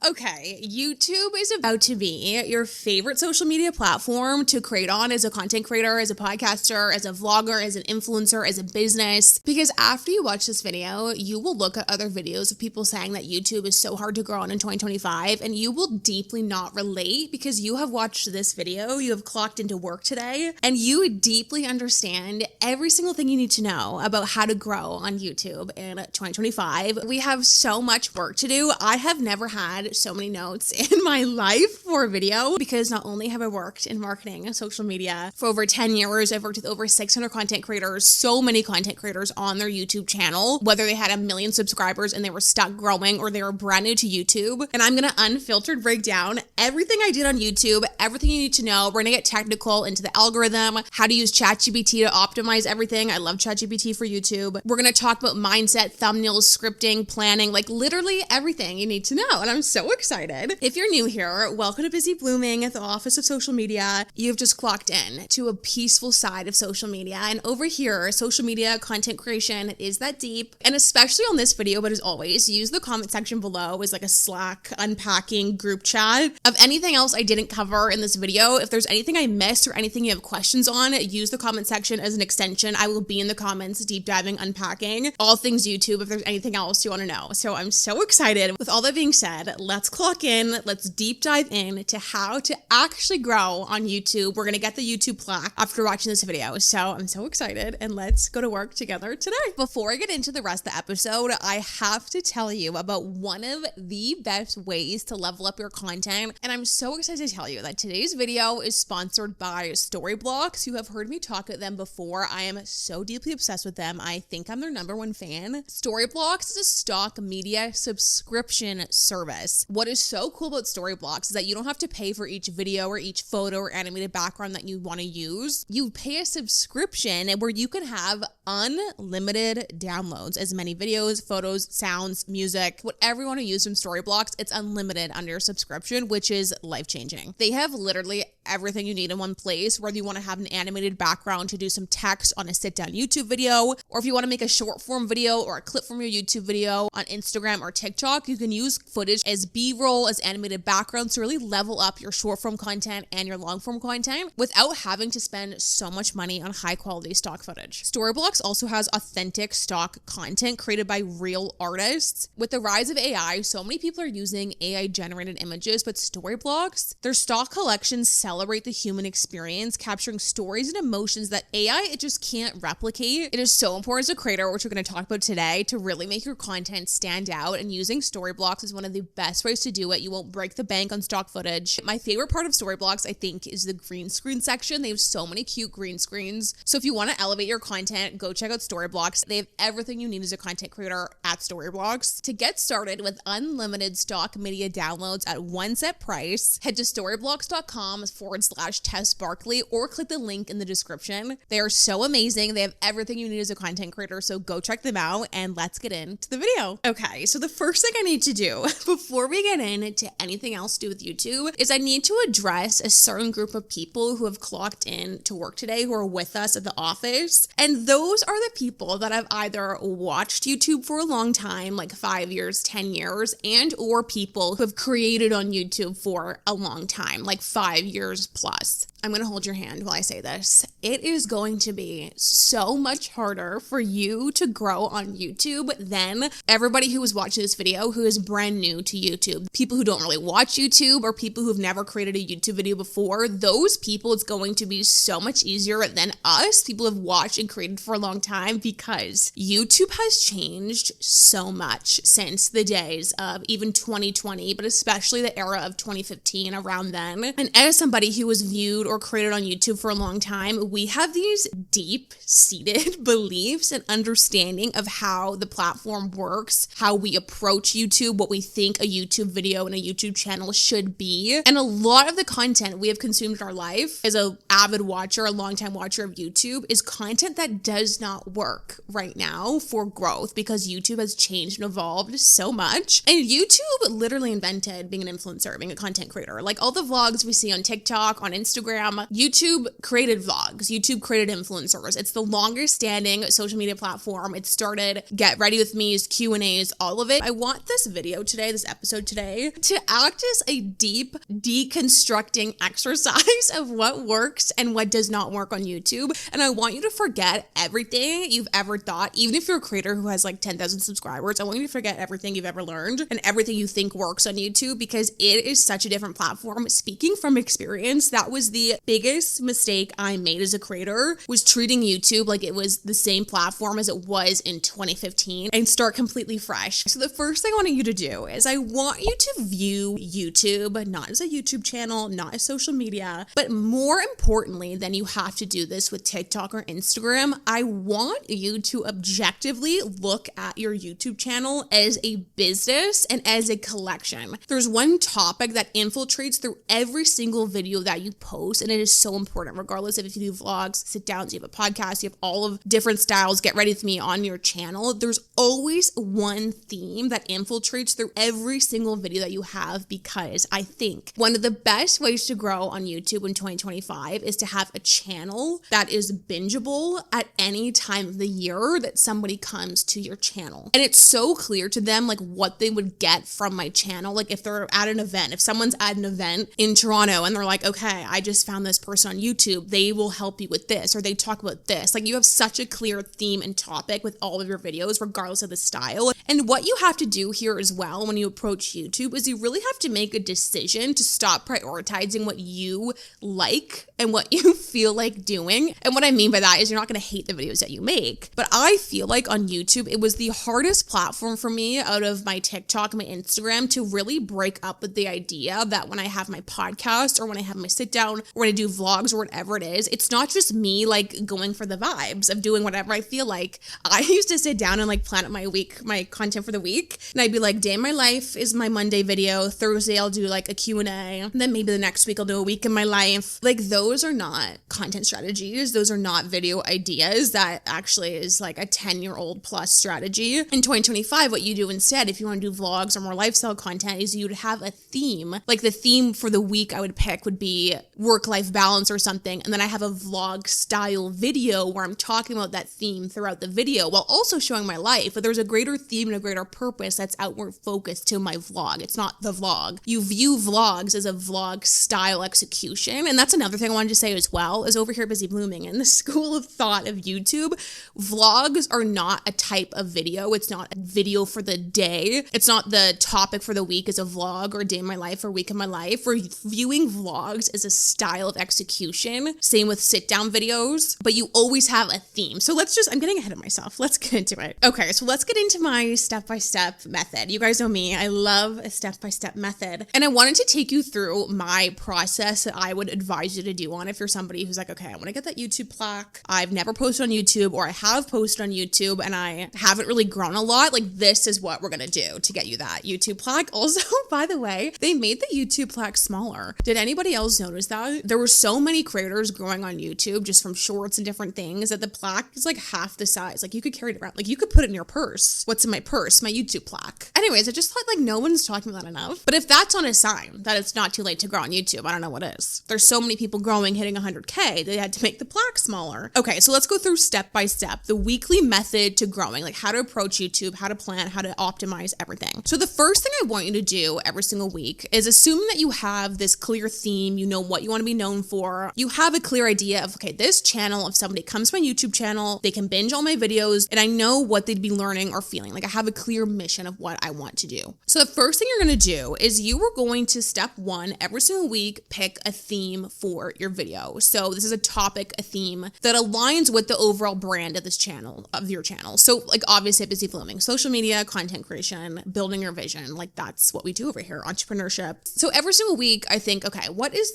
Okay, YouTube is about to be your favorite social media platform to create on as a content creator, as a podcaster, as a vlogger, as an influencer, as a business. Because after you watch this video, you will look at other videos of people saying that YouTube is so hard to grow on in 2025, and you will deeply not relate because you have watched this video, you have clocked into work today, and you deeply understand every single thing you need to know about how to grow on YouTube in 2025. We have so much work to do. I have never had so many notes in my life for a video because not only have I worked in marketing and social media for over 10 years, I've worked with over 600 content creators, so many content creators on their YouTube channel, whether they had 1 million subscribers and they were stuck growing or they were brand new to YouTube. And I'm going to unfiltered break down everything I did on YouTube, everything you need to know. We're going to get technical into the algorithm, how to use ChatGPT to optimize everything. I love ChatGPT for YouTube. We're going to talk about mindset, thumbnails, scripting, planning, like literally everything you need to know. And I'm so excited. If you're new here, welcome to Busy Blooming at the Office of Social Media. You've just clocked in to a peaceful side of social media. And over here, social media content creation is that deep. And especially on this video, but as always, use the comment section below as like a Slack unpacking group chat of anything else I didn't cover in this video. If there's anything I missed or anything you have questions on, use the comment section as an extension. I will be in the comments deep diving, unpacking all things YouTube if there's anything else you want to know. So I'm so excited. With all that being said, let's clock in. Let's deep dive in to how to actually grow on YouTube. We're going to get the YouTube plaque after watching this video. So I'm so excited and let's go to work together today. Before I get into the rest of the episode, I have to tell you about one of the best ways to level up your content. And I'm so excited to tell you that today's video is sponsored by Storyblocks. You have heard me talk about them before. I am so deeply obsessed with them. I think I'm their #1 fan. Storyblocks is a stock media subscription service. What is so cool about Storyblocks is that you don't have to pay for each video or each photo or animated background that you want to use. You pay a subscription where you can have unlimited downloads, as many videos, photos, sounds, music, whatever you want to use from Storyblocks. It's unlimited under your subscription, which is life-changing. They have literally everything you need in one place, whether you want to have an animated background to do some text on a sit-down YouTube video, or if you want to make a short form video or a clip from your YouTube video on Instagram or TikTok, you can use footage as B-roll, as animated backgrounds to really level up your short form content and your long form content without having to spend so much money on high quality stock footage. Storyblocks also has authentic stock content created by real artists. With the rise of AI, so many people are using AI generated images, but Storyblocks, their stock collections celebrate the human experience, capturing stories and emotions that AI, it just can't replicate. It is so important as a creator, which we're going to talk about today, to really make your content stand out, and using Storyblocks is one of the best ways to do it. You won't break the bank on stock footage. My favorite part of Storyblocks, I think, is the green screen section. They have so many cute green screens. So if you want to elevate your content, go check out Storyblocks. They have everything you need as a content creator at Storyblocks. To get started with unlimited stock media downloads at one set price, head to storyblocks.com/testbarkley or click the link in the description. They are so amazing. They have everything you need as a content creator. So go check them out and let's get into the video. Okay, so the first thing I need to do before we get into anything else to do with YouTube is I need to address a certain group of people who have clocked in to work today, who are with us at the office. And those are the people that have either watched YouTube for a long time, like 5 years, 10 years, and or people who have created on YouTube for a long time, like 5 years plus. I'm going to hold your hand while I say this. It is going to be so much harder for you to grow on YouTube than everybody who is watching this video who is brand new to YouTube. People who don't really watch YouTube or people who've never created a YouTube video before, those people, it's going to be so much easier than us, people who have watched and created for a long time, because YouTube has changed so much since the days of even 2020, but especially the era of 2015, around then. And as somebody who was viewed or created on YouTube for a long time, we have these deep-seated beliefs and understanding of how the platform works, how we approach YouTube, what we think a YouTube video and a YouTube channel should be. And a lot of the content we have consumed in our life as an avid watcher, a longtime watcher of YouTube, is content that does not work right now for growth because YouTube has changed and evolved so much. And YouTube literally invented being an influencer, being a content creator. Like all the vlogs we see on TikTok, on Instagram, Instagram. YouTube created vlogs. YouTube created influencers. It's the longest standing social media platform. It started Get Ready With Me's, Q&As, all of it. I want this video today, this episode today, to act as a deep deconstructing exercise of what works and what does not work on YouTube. And I want you to forget everything you've ever thought, even if you're a creator who has like 10,000 subscribers. I want you to forget everything you've ever learned and everything you think works on YouTube, because it is such a different platform. Speaking from experience, that was the biggest mistake I made as a creator, was treating YouTube like it was the same platform as it was in 2015 and start completely fresh. So the first thing I want you to do is I want you to view YouTube not as a YouTube channel, not as social media, but more importantly than you have to do this with TikTok or Instagram, I want you to objectively look at your YouTube channel as a business and as a collection. There's one topic that infiltrates through every single video that you post, and it is so important, regardless of if you do vlogs, sit downs, you have a podcast, you have all of different styles, Get Ready With Me on your channel. There's always one theme that infiltrates through every single video that you have, because I think one of the best ways to grow on YouTube in 2025 is to have a channel that is bingeable at any time of the year that somebody comes to your channel. And it's so clear to them like what they would get from my channel. Like if they're at an event, if someone's at an event in Toronto and they're like, okay, I just found this person on YouTube, they will help you with this, or they talk about this. Like you have such a clear theme and topic with all of your videos, regardless of the style. And what you have to do here as well when you approach YouTube is you really have to make a decision to stop prioritizing what you like and what you feel like doing. And what I mean by that is you're not going to hate the videos that you make. But I feel like on YouTube, it was the hardest platform for me out of my TikTok and my Instagram to really break up with the idea that when I have my podcast or when I have my sit down or when I do vlogs or whatever it is, it's not just me like going for the vibes of doing whatever I feel like. I used to sit down and like plan out my week, my content for the week. And I'd be like, day in my life is my Monday video. Thursday, I'll do like a Q&A. And then maybe the next week I'll do a week in my life. Like those are not content strategies. Those are not video ideas. That actually is like a 10-year-old plus strategy. In 2025, what you do instead, if you want to do vlogs or more lifestyle content, is you'd have a theme. Like the theme for the week I would pick would be work-life balance or something. And then I have a vlog style video where I'm talking about that theme throughout the video while also showing my life. But there's a greater theme and a greater purpose that's outward focused to my vlog. It's not the vlog. You view vlogs as a vlog style execution. And that's another thing I wanted to say as well, is over here at Busy Blooming in the school of thought of YouTube, vlogs are not a type of video. It's not a video for the day. It's not the topic for the week as a vlog or a day in my life or week in my life. We're viewing vlogs as a style of execution. Same with sit down videos, but you always have a theme. So I'm getting ahead of myself. Let's get into it. Okay, so let's get into my step-by-step method. You guys know me. I love a step-by-step method. And I wanted to take you through my process that I would advise you to do on if you're somebody who's like, okay, I want to get that YouTube plaque. I've never posted on YouTube, or I have posted on YouTube and I haven't really grown a lot. Like this is what we're going to do to get you that YouTube plaque. Also, by the way, they made the YouTube plaque smaller. Did anybody else notice that? There were so many creators growing on YouTube just from shorts and different things that the plaque is like half the size. Like you could carry it around. Like you could put it in your purse. What's in my purse? My YouTube plaque. Anyways, I just thought like no one's talking about that enough. But if that's not a sign that it's not too late to grow on YouTube, I don't know what is. There's so many people growing, hitting 100K, they had to make the plaque smaller. Okay, so let's go through step by step, the weekly method to growing, like how to approach YouTube, how to plan, how to optimize everything. So the first thing I want you to do every single week is assume that you have this clear theme, you know what you want to be known for, you have a clear idea of, okay, this channel, if somebody comes to my YouTube channel, they can binge all my videos and I know what they'd be learning or feeling. Like I have a clear mission of what I want to do. So the first thing you're going to do is you are going to step one, every single week, pick a theme for your video. So this is a topic, a theme that aligns with the overall brand of this channel, of your channel. So like obviously Busy Blooming, social media, content creation, building your vision. Like that's what we do over here, entrepreneurship. So every single week I think, okay,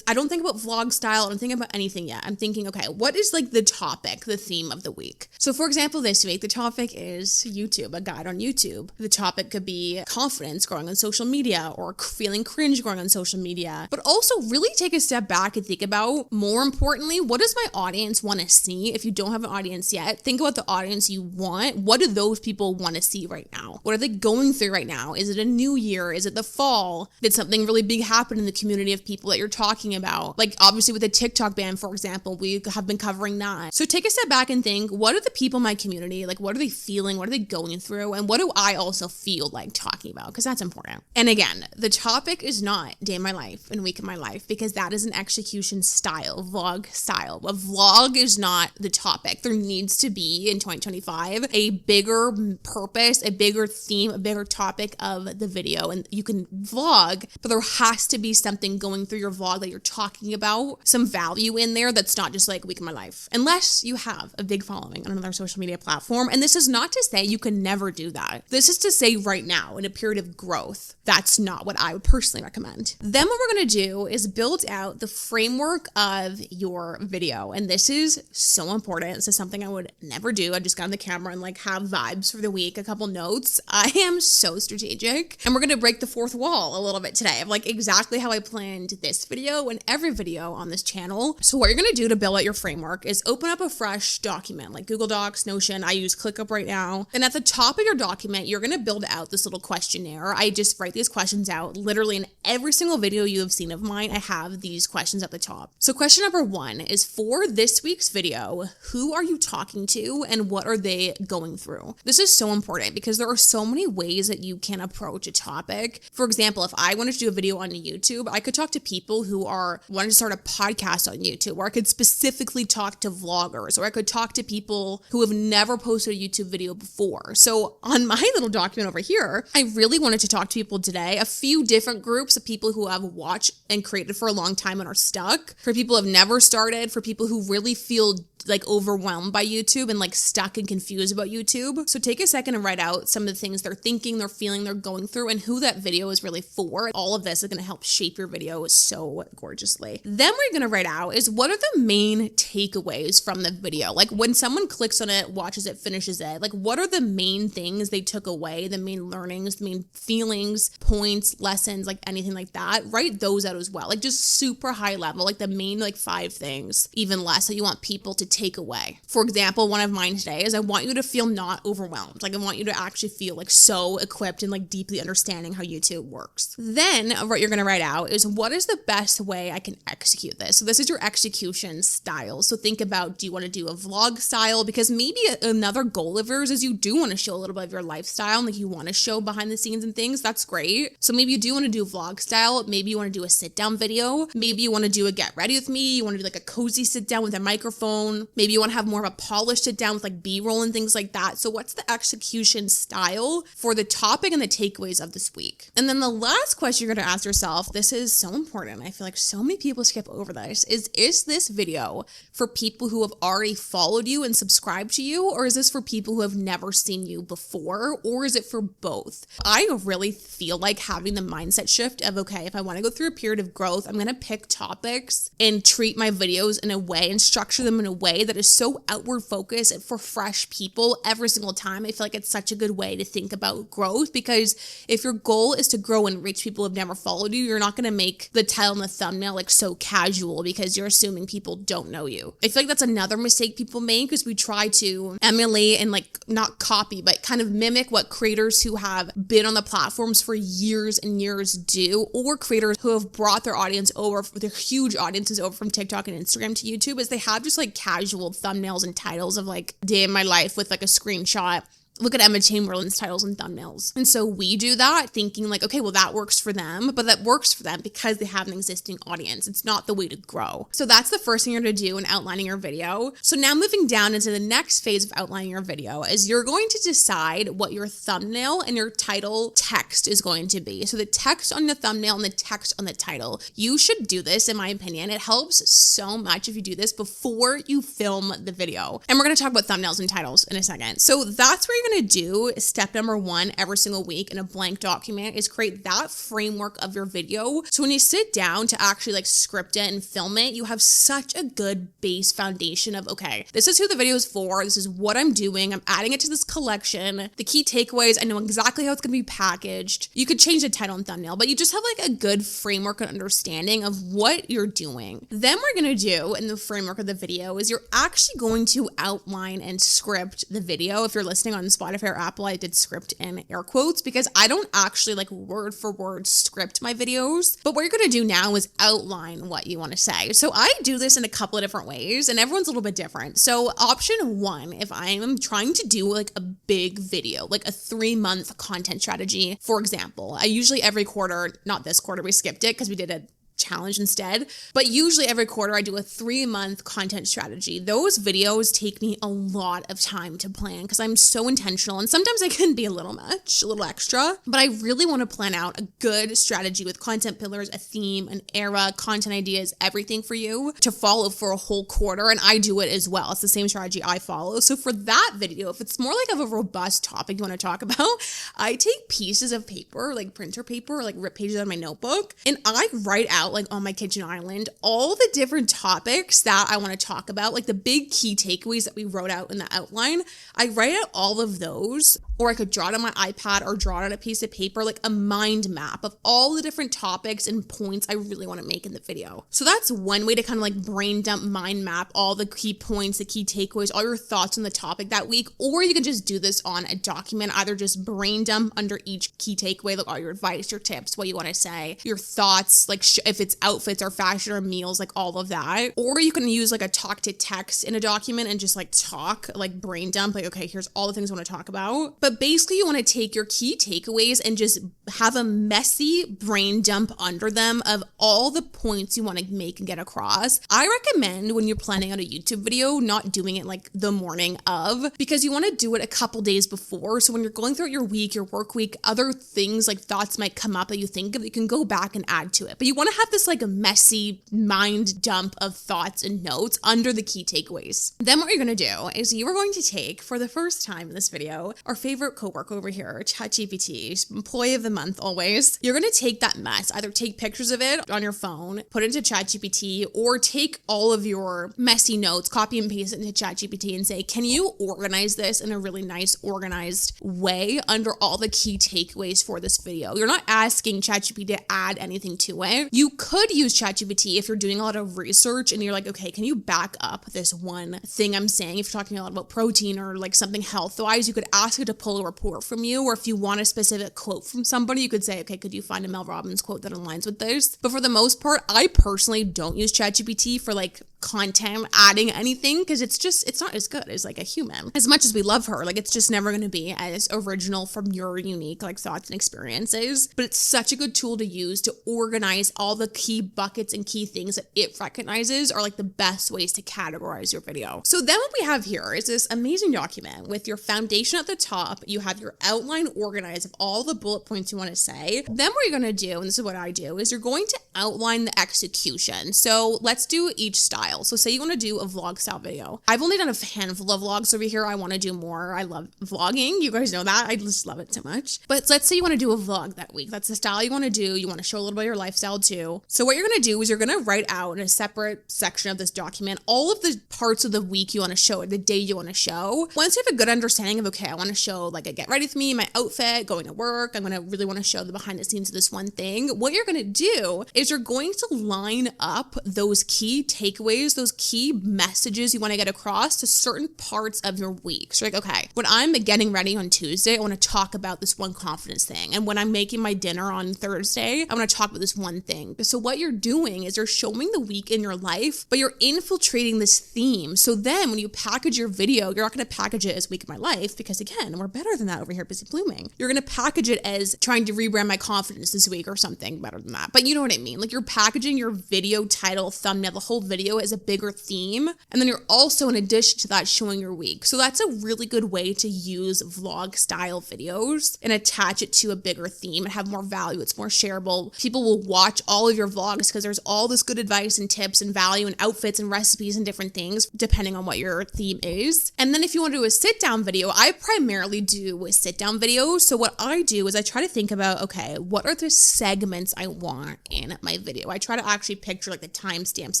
I don't think about vlog style. I don't think about anything yet. I'm thinking, okay, what is like the topic, the theme of the week? So for example, this week, the topic is YouTube, a guide on YouTube. The topic could be confidence growing on social media or feeling cringe growing on social media, but also really take a step back and think about, more importantly, what does my audience want to see? If you don't have an audience yet, think about the audience you want. What do those people want to see right now? What are they going through right now? Is it a new year? Is it the fall? Did something really big happen in the community of people that you're talking about? Like Like obviously with the TikTok ban, for example, we have been covering that. So take a step back and think, what are the people in my community? Like what are they feeling? What are they going through? And what do I also feel like talking about? Because that's important. And again, the topic is not day in my life and week in my life, because that is an execution style, vlog style. A vlog is not the topic. There needs to be in 2025 a bigger purpose, a bigger theme, a bigger topic of the video. And you can vlog, but there has to be something going through your vlog that you're talking about, some value in there that's not just like week in my life, unless you have a big following on another social media platform. And this is not to say you can never do that. This is to say right now, in a period of growth, that's not what I would personally recommend. Then what we're going to do is build out the framework of your video. And this is so important. This is something I would never do. I just got on the camera and like have vibes for the week, a couple notes. I am so strategic. And we're going to break the fourth wall a little bit today of like exactly how I planned this video and every video on this channel. So what you're going to do to build out your framework is open up a fresh document like Google Docs, Notion. I use ClickUp right now. And at the top of your document, you're going to build out this little questionnaire. I just write these questions out literally in every single video you have seen of mine. I have these questions at the top. So question number 1 is, for this week's video, who are you talking to and what are they going through? This is so important because there are so many ways that you can approach a topic. For example, if I wanted to do a video on YouTube, I could talk to people who are wanting to start a podcast on YouTube, or I could specifically talk to vloggers, or I could talk to people who have never posted a YouTube video before. So on my little document over here, I really wanted to talk to people today, a few different groups of people who have watched and created for a long time and are stuck, for people who have never started, for people who really feel like overwhelmed by YouTube and like stuck and confused about YouTube. So take a second and write out some of the things they're thinking, they're feeling, they're going through, and who that video is really for. All of this is going to help shape your video so gorgeously. Then what you're going to write out is, what are the main takeaways from the video? Like when someone clicks on it, watches it, finishes it, like what are the main things they took away, the main learnings, the main feelings, points, lessons, like anything like that. Write those out as well. Like just super high level, like the main like 5 things, even less, that you want people to take away. For example, one of mine today is, I want you to feel not overwhelmed. Like I want you to actually feel like so equipped and like deeply understanding how YouTube works. Then what you're going to write out is, what is the best way I can execute this? So this is your execution style. So think about, do you want to do a vlog style? Because maybe another goal of yours is you do want to show a little bit of your lifestyle and like you want to show behind the scenes and things. That's great. So maybe you do want to do vlog style. Maybe you want to do a sit down video. Maybe you want to do a get ready with me. You want to do like a cozy sit down with a microphone. Maybe you want to have more of a polished sit down with like B-roll and things like that. So what's the execution style for the topic and the takeaways of this week? And then the last question you're going to ask yourself, this is so important, I feel like so many people skip over this, is this video for people who have already followed you and subscribed to you? Or is this for people who have never seen you before? Or is it for both? I really feel like having the mindset shift of, okay, if I want to go through a period of growth, I'm going to pick topics and treat my videos in a way and structure them in a way that is so outward focused for fresh people every single time. I feel like it's such a good way to think about growth, because if your goal is to grow and reach people who have never followed you, you're not going to make the title and the thumbnail like so casual because you're assuming people don't know you. I feel like that's another mistake people make, because we try to emulate and like not copy, but kind of mimic what creators who have been on the platforms for years and years do, or creators who have brought their audience over, their huge audiences over from TikTok and Instagram to YouTube, is they have just like casual thumbnails and titles of like day in my life with like a screenshot. Look at Emma Chamberlain's titles and thumbnails. And so we do that thinking like, okay, well that works for them, but that works for them because they have an existing audience. It's not the way to grow. So that's the first thing you're going to do in outlining your video. So now moving down into the next phase of outlining your video is you're going to decide what your thumbnail and your title text is going to be. So the text on the thumbnail and the text on the title, you should do this in my opinion. It helps so much if you do this before you film the video. And we're going to talk about thumbnails and titles in a second. So that's where you're going to do step number 1 every single week in a blank document, is create that framework of your video. So when you sit down to actually like script it and film it, you have such a good base foundation of, okay, this is who the video is for. This is what I'm doing. I'm adding it to this collection. The key takeaways, I know exactly how it's going to be packaged. You could change the title and thumbnail, but you just have like a good framework and understanding of what you're doing. Then what we're going to do in the framework of the video is you're actually going to outline and script the video. If you're listening on Spotify or Apple, I did script in air quotes because I don't actually like word for word script my videos. But what you're going to do now is outline what you want to say. So I do this in a couple of different ways and everyone's a little bit different. So option one, if I'm trying to do like a big video, like a 3-month content strategy, for example, I usually every quarter, not this quarter, we skipped it because we did a challenge instead. But usually every quarter I do a 3-month content strategy. Those videos take me a lot of time to plan because I'm so intentional and sometimes I can be a little much, a little extra, but I really want to plan out a good strategy with content pillars, a theme, an era, content ideas, everything for you to follow for a whole quarter. And I do it as well. It's the same strategy I follow. So for that video, if it's more like of a robust topic you want to talk about, I take pieces of paper, like printer paper, or like rip pages out of my notebook, and I write out like on my kitchen island all the different topics that I want to talk about, like the big key takeaways that we wrote out in the outline. I write out all of those, or I could draw it on my iPad or draw it on a piece of paper, like a mind map of all the different topics and points I really want to make in the video. So that's one way to kind of like brain dump, mind map all the key points, the key takeaways, all your thoughts on the topic that week. Or you can just do this on a document, either just brain dump under each key takeaway, like all your advice, your tips, what you want to say, your thoughts, like if it's outfits or fashion or meals, like all of that. Or you can use like a talk to text in a document and just like talk, like brain dump, like, okay, here's all the things I want to talk about. But basically you want to take your key takeaways and just have a messy brain dump under them of all the points you want to make and get across. I recommend when you're planning out a YouTube video, not doing it like the morning of, because you want to do it a couple days before. So when you're going through your week, your work week, other things like thoughts might come up that you think of, you can go back and add to it. But you want to have this like a messy mind dump of thoughts and notes under the key takeaways. Then what you're going to do is you are going to take, for the first time in this video, our favorite coworker over here, ChatGPT, employee of the month always. You're going to take that mess, either take pictures of it on your phone, put it into ChatGPT, or take all of your messy notes, copy and paste it into ChatGPT and say, can you organize this in a really nice organized way under all the key takeaways for this video? You're not asking ChatGPT to add anything to it. You could use ChatGPT if you're doing a lot of research and you're like, okay, can you back up this one thing I'm saying? If you're talking a lot about protein or like something health-wise, you could ask it to pull a report from you. Or if you want a specific quote from somebody, you could say, okay, could you find a Mel Robbins quote that aligns with this? But for the most part, I personally don't use ChatGPT for like content adding anything because it's not as good as like a human. As much as we love her, like it's just never going to be as original from your unique like thoughts and experiences. But it's such a good tool to use to organize all the key buckets and key things that it recognizes are like the best ways to categorize your video. So then what we have here is this amazing document with your foundation at the top. You have your outline organized of all the bullet points you want to say. Then what you're going to do, and this is what I do, is you're going to outline the execution. So let's do each style. So say you want to do a vlog style video. I've only done a handful of vlogs over here. I want to do more. I love vlogging. You guys know that. I just love it so much. But let's say you want to do a vlog that week. That's the style you want to do. You want to show a little bit of your lifestyle too. So what you're going to do is you're going to write out in a separate section of this document all of the parts of the week you want to show or the day you want to show. Once you have a good understanding of, okay, I want to show like a get ready with me, my outfit, going to work. I'm going to really want to show the behind the scenes of this one thing. What you're going to do is you're going to line up those key takeaways, those key messages you want to get across to certain parts of your week. So like, okay, when I'm getting ready on Tuesday, I want to talk about this one confidence thing. And when I'm making my dinner on Thursday, I want to talk about this one thing. So what you're doing is you're showing the week in your life, but you're infiltrating this theme. So then when you package your video, you're not going to package it as week of my life because again, we're better than that over here, Busy Blooming. You're going to package it as trying to rebrand my confidence this week or something better than that. But you know what I mean? Like you're packaging your video title, thumbnail, the whole video as a bigger theme. And then you're also, in addition to that, showing your week. So that's a really good way to use vlog style videos and attach it to a bigger theme and have more value. It's more shareable. People will watch all of your vlogs because there's all this good advice and tips and value and outfits and recipes and different things depending on what your theme is. And then if you want to do a sit down video, I primarily do a sit down video. So what I do is I try to think about, okay, what are the segments I want in my video? I try to actually picture like the timestamps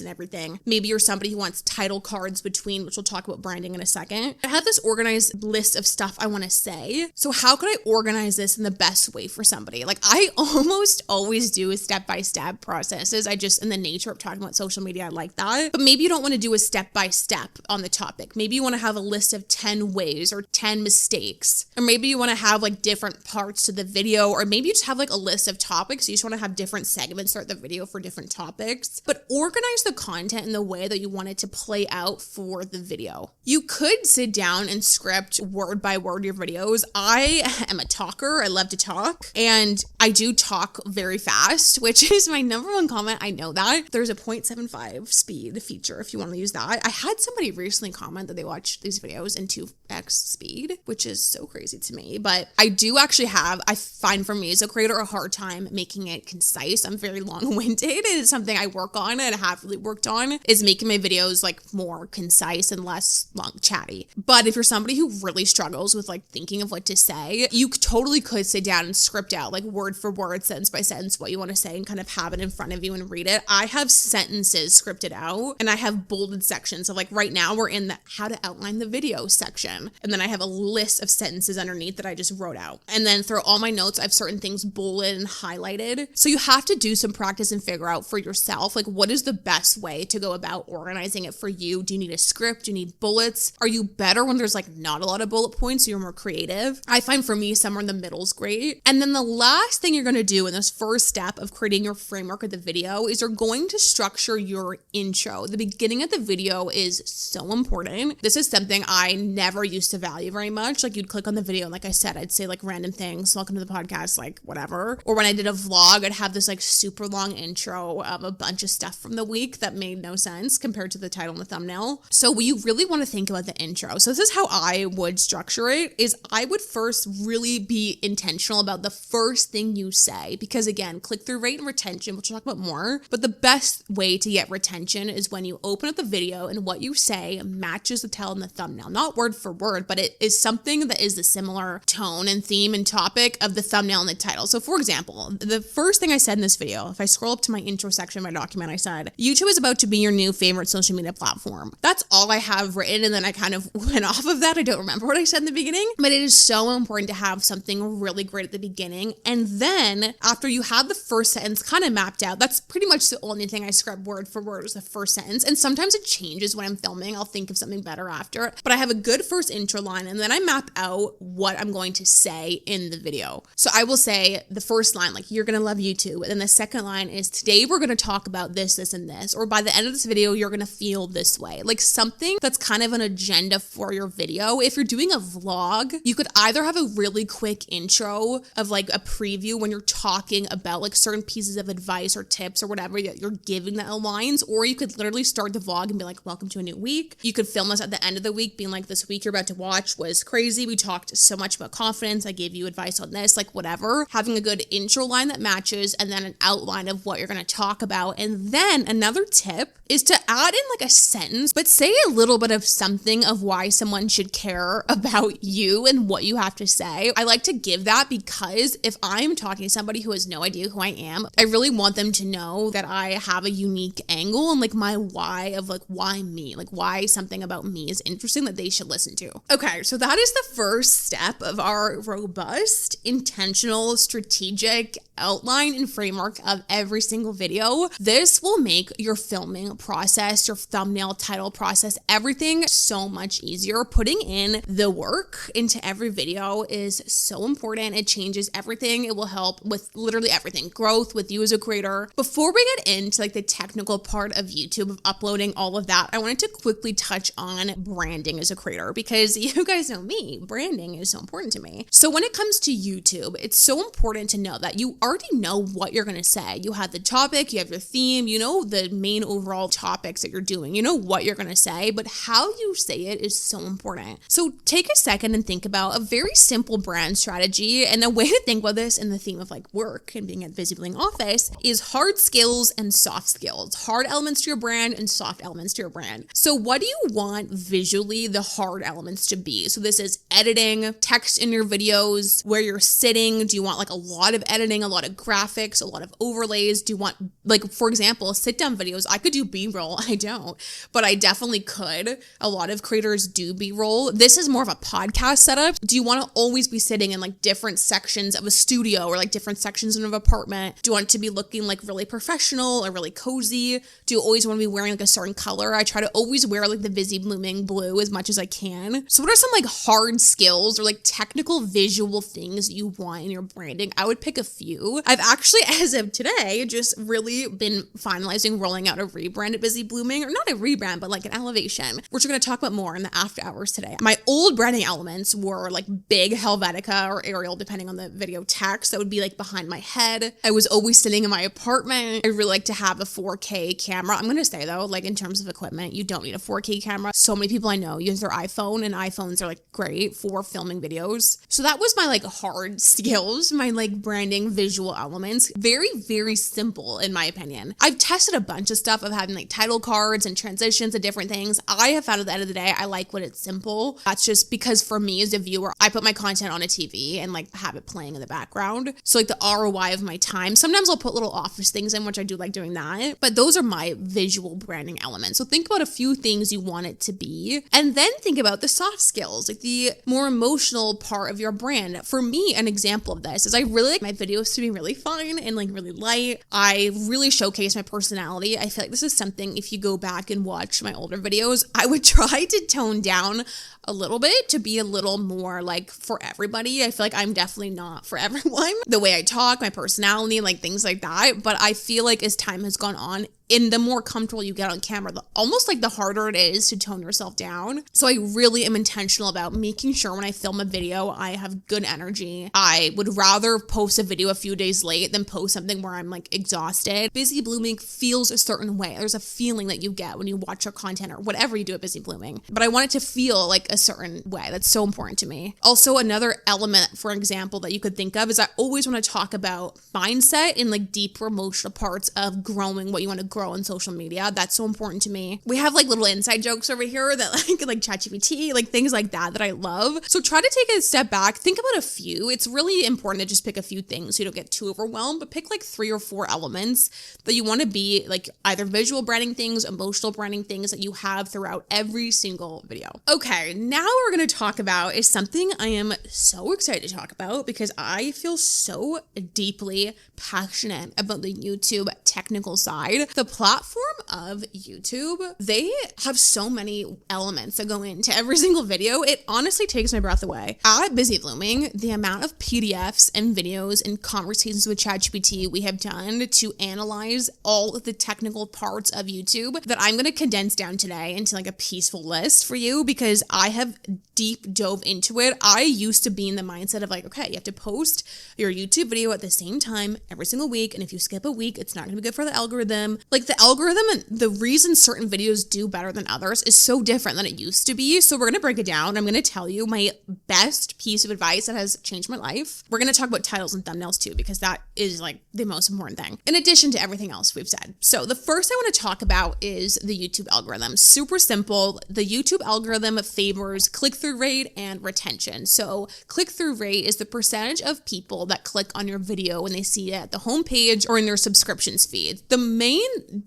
and everything. Maybe maybe you're somebody who wants title cards between, which we'll talk about branding in a second. I have this organized list of stuff I want to say. So how could I organize this in the best way for somebody? Like I almost always do a step-by-step processes. I just, in the nature of talking about social media, I like that. But maybe you don't want to do a step-by-step on the topic. Maybe you want to have a list of 10 ways or 10 mistakes. Or maybe you want to have like different parts to the video, or maybe you just have like a list of topics. You just want to have different segments throughout the video for different topics. But organize the content in the way that you want it to play out for the video. You could sit down and script word by word your videos. I am a talker. I love to talk, and I do talk very fast, which is my number one comment. I know that. There's a 0.75 speed feature if you want to use that. I had somebody recently comment that they watched these videos in 2x speed, which is so crazy to me. But I do actually I find for me as a creator a hard time making it concise. I'm very long-winded. It is something I work on and have really worked on, is making my videos like more concise and less long chatty. But if you're somebody who really struggles with like thinking of what to say, you totally could sit down and script out like word for word, sentence by sentence, what you want to say and kind of have it in front of you and read it. I have sentences scripted out, and I have bolded sections. So like right now we're in the how to outline the video section. And then I have a list of sentences underneath that I just wrote out. And then through all my notes, I have certain things bolded and highlighted. So you have to do some practice and figure out for yourself, like what is the best way to go about organizing it for you? Do you need a script? Do you need bullets? Are you better when there's like not a lot of bullet points so you're more creative? I find for me somewhere in the middle is great. And then the last thing you're going to do in this first step of creating your framework of the video is you're going to structure your intro. The beginning of the video is so important. This is something I never used to value very much. Like you'd click on the video and like I said, I'd say like random things, welcome to the podcast, like whatever. Or when I did a vlog, I'd have this like super long intro of a bunch of stuff from the week that made no sense compared to the title and the thumbnail. So you really want to think about the intro. So this is how I would structure it, is I would first really be intentional about the first thing you say, because again, click-through rate and retention, which we'll talk about more, but the best way to get retention is when you open up the video and what you say matches the title and the thumbnail, not word for word, but it is something that is the similar tone and theme and topic of the thumbnail and the title. So for example, the first thing I said in this video, if I scroll up to my intro section of my document, I said, YouTube is about to be your new favorite social media platform. That's all I have written, and then I kind of went off of that. I don't remember what I said in the beginning, but it is so important to have something really great at the beginning. And then after you have the first sentence kind of mapped out, that's pretty much the only thing I script word for word is the first sentence. And sometimes it changes when I'm filming. I'll think of something better after, but I have a good first intro line, and then I map out what I'm going to say in the video. So I will say the first line, like, you're going to love YouTube. And then the second line is, today we're going to talk about this, this, and this. Or by the end of this video, you're going to feel this way. Like something that's kind of an agenda for your video. If you're doing a vlog, you could either have a really quick intro of like a preview when you're talking about like certain pieces of advice or tips or whatever that you're giving that aligns, or you could literally start the vlog and be like, welcome to a new week. You could film this at the end of the week being like, this week you're about to watch was crazy. We talked so much about confidence. I gave you advice on this, like whatever. Having a good intro line that matches, and then an outline of what you're going to talk about. And then another tip is to add in like a sentence, but say a little bit of something of why someone should care about you and what you have to say. I like to give that because if I'm talking to somebody who has no idea who I am, I really want them to know that I have a unique angle and like my why of like why me, like why something about me is interesting that they should listen to. Okay, so that is the first step of our robust, intentional, strategic outline and framework of every single video. This will make your filming process, your thumbnail title process, everything so much easier. Putting in the work into every video is so important. It changes everything. It will help with literally everything. Growth with you as a creator. Before we get into like the technical part of YouTube, of uploading all of that, I wanted to quickly touch on branding as a creator, because you guys know me, branding is so important to me. So when it comes to YouTube, it's so important to know that you already know what you're going to say. You have the topic, you have your theme, you know the main overall topics that you're doing, you know what you're going to say, but how you say it is so important. So take a second and think about a very simple brand strategy. And a way to think about this in the theme of like work and being at Busy Bling Office is hard skills and soft skills, hard elements to your brand and soft elements to your brand. So what do you want visually the hard elements to be? So this is editing, text in your videos, where you're sitting? Do you want like a lot of editing, a lot of graphics, a lot of overlays? Do you want, like, for example, sit down videos? I could do B-roll. I don't, but I definitely could. A lot of creators do B-roll. This is more of a podcast setup. Do you want to always be sitting in like different sections of a studio or like different sections of an apartment? Do you want it to be looking like really professional or really cozy? Do you always want to be wearing like a certain color? I try to always wear like the Busy Blooming blue as much as I can. So what are some like hard skills or like technical visual things that you want in your branding? I would pick a few. I've actually, as of today, just really been finalizing rolling out a rebrand at Busy Blooming, or not a rebrand, but like an elevation, which we're going to talk about more in the after hours today. My old branding elements were like big Helvetica or Arial, depending on the video text, that would be like behind my head. I was always sitting in my apartment. I really like to have a 4K camera. I'm going to say though, like in terms of equipment, you don't need a 4K camera. So many people I know use their iPhone, and iPhones are like great for filming videos. So that was my like hard skills, my like branding visual elements. Very, very simple in my opinion. I've tested a bunch of stuff of having like title cards and transitions and different things. I have found at the end of the day, I like when it's simple. That's just because for me as a viewer, I put my content on a TV and like have it playing in the background. So like the ROI of my time, sometimes I'll put little office things in, which I do like doing that, but those are my visual branding elements. So think about a few things you want it to be, and then think about the soft skills, like the more emotional part of your brand. For me, an example of this is I really like my videos to be really fun and like really light. I really showcase my personality. I feel like this is something, if you go back and watch my older videos, I would try to tone down a little bit to be a little more like for everybody. I feel like I'm definitely not for everyone. The way I talk, my personality, like things like that. But I feel like as time has gone on, and the more comfortable you get on camera, almost like the harder it is to tone yourself down. So I really am intentional about making sure when I film a video, I have good energy. I would rather post a video a few days late than post something where I'm like exhausted. Busy Blooming feels a certain way. There's a feeling that you get when you watch your content or whatever you do at Busy Blooming. But I want it to feel like a certain way. That's so important to me. Also, another element, for example, that you could think of is I always want to talk about mindset and like deeper emotional parts of growing what you want to grow on social media. That's so important to me. We have like little inside jokes over here that like ChatGPT, like things like that I love. So try to take a step back, think about a few. It's really important to just pick a few things so you don't get too overwhelmed, but pick like 3 or 4 elements that you want to be like either visual branding things, emotional branding things that you have throughout every single video. Okay, now what we're going to talk about is something I am so excited to talk about because I feel so deeply passionate about the YouTube technical side. The platform of YouTube, they have so many elements that go into every single video. It honestly takes my breath away. At Busy Blooming, the amount of PDFs and videos and conversations with ChatGPT we have done to analyze all of the technical parts of YouTube that I'm going to condense down today into like a peaceful list for you because I have deep dove into it. I used to be in the mindset of like, okay, you have to post your YouTube video at the same time every single week. And if you skip a week, it's not going to be good for the algorithm. Like the algorithm and the reason certain videos do better than others is so different than it used to be. So we're going to break it down. I'm going to tell you my best piece of advice that has changed my life. We're going to talk about titles and thumbnails too, because that is like the most important thing in addition to everything else we've said. So the first I want to talk about is the YouTube algorithm. Super simple. The YouTube algorithm favors click-through rate and retention. So click-through rate is the percentage of people that click on your video when they see it at the homepage or in their subscriptions feed. The main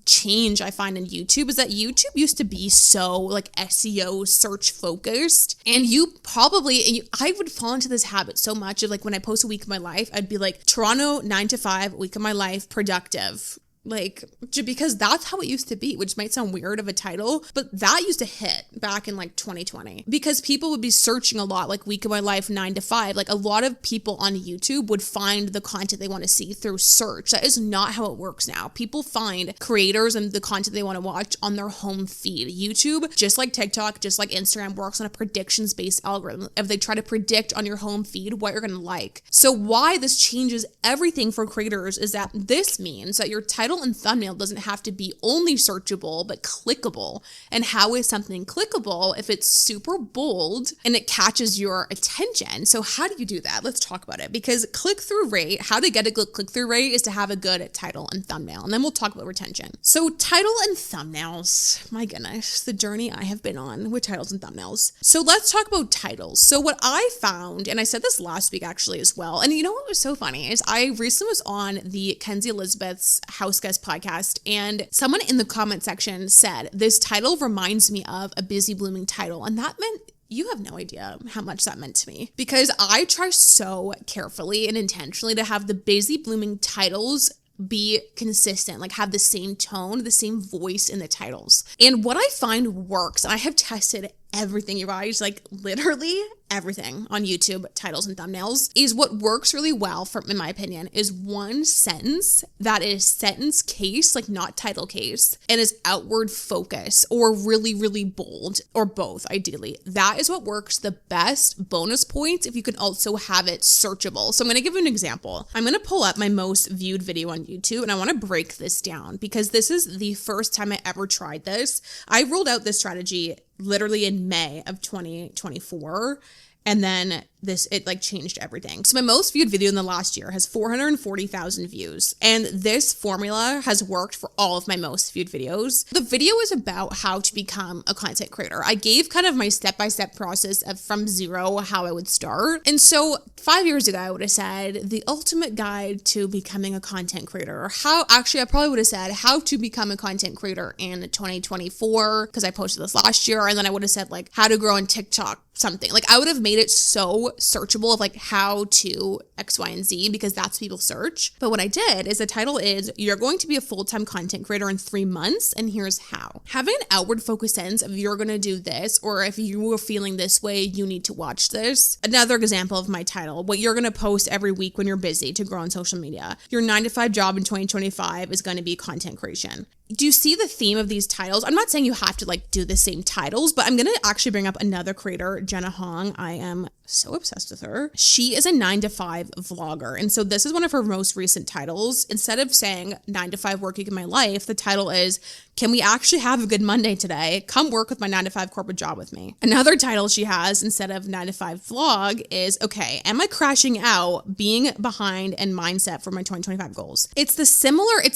change I find in YouTube is that YouTube used to be so like SEO search focused, and I would fall into this habit so much of like when I post a week of my life, I'd be like Toronto 9 to 5 week of my life productive. Like, because that's how it used to be, which might sound weird of a title, but that used to hit back in like 2020 because people would be searching a lot, like week of my life, 9 to 5. Like a lot of people on YouTube would find the content they want to see through search. That is not how it works now. People find creators and the content they want to watch on their home feed. YouTube, just like TikTok, just like Instagram, works on a predictions-based algorithm. If they try to predict on your home feed what you're going to like. So why this changes everything for creators is that this means that your title title and thumbnail doesn't have to be only searchable, but clickable. And how is something clickable if it's super bold and it catches your attention? So how do you do that? Let's talk about it, because click-through rate, how to get a good click-through rate is to have a good title and thumbnail. And then we'll talk about retention. So title and thumbnails, my goodness, the journey I have been on with titles and thumbnails. So let's talk about titles. So what I found, and I said this last week actually as well, and you know what was so funny is I recently was on the Kenzie Elizabeth's House Guest podcast, and someone in the comment section said, this title reminds me of a busy blooming title. And that meant, you have no idea how much that meant to me, because I try so carefully and intentionally to have the busy blooming titles be consistent, like have the same tone, the same voice in the titles. And what I find works, and I have tested everything, you guys, like literally everything on YouTube, titles and thumbnails, is what works really well, in my opinion, is one sentence that is sentence case, like not title case, and is outward focus or really, really bold, or both, ideally. That is what works the best. Bonus points if you can also have it searchable. So I'm going to give you an example. I'm going to pull up my most viewed video on YouTube, and I want to break this down because this is the first time I ever tried this. I rolled out this strategy literally in May of 2024. And then it like changed everything. So my most viewed video in the last year has 440,000 views. And this formula has worked for all of my most viewed videos. The video is about how to become a content creator. I gave kind of my step-by-step process of from zero, how I would start. And so 5 years ago, I would have said the ultimate guide to becoming a content creator. I probably would have said how to become a content creator in 2024, because I posted this last year. And then I would have said like how to grow on TikTok, something. Like I would have made it so searchable of like how to X, Y, and Z, because that's people search. But what I did is the title is, you're going to be a full-time content creator in 3 months, and here's how. Having an outward focus sense of you're going to do this, or if you are feeling this way, you need to watch this. Another example of my title, what you're going to post every week when you're busy to grow on social media. Your 9-to-5 job in 2025 is going to be content creation. Do you see the theme of these titles? I'm not saying you have to like do the same titles, but I'm going to actually bring up another creator, Jenna Hong. I am so obsessed with her. She is a 9-to-5 vlogger. And so this is one of her most recent titles. Instead of saying 9-to-5 working in my life, the title is, can we actually have a good Monday today? Come work with my 9-to-5 corporate job with me. Another title she has instead of 9-to-5 vlog is, okay, am I crashing out, being behind, and mindset for my 2025 goals? It's